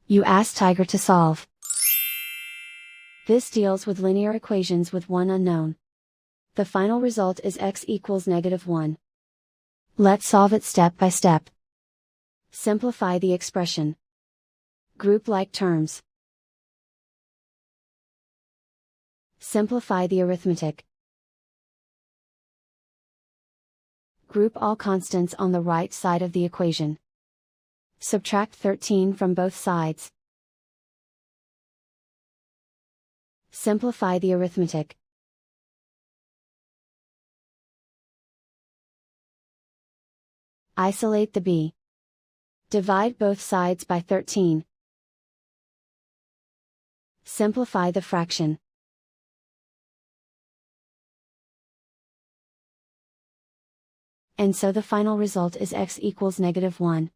You ask Tiger to solve. This deals with linear equations with one unknown. The final result is x equals -1. Let's solve it step by step. Simplify the expression. Group like terms. Simplify the arithmetic. Group all constants on the right side of the equation. Subtract 13 from both sides. Simplify the arithmetic. Isolate the b. Divide both sides by 13. Simplify the fraction. And so the final result is x equals -1.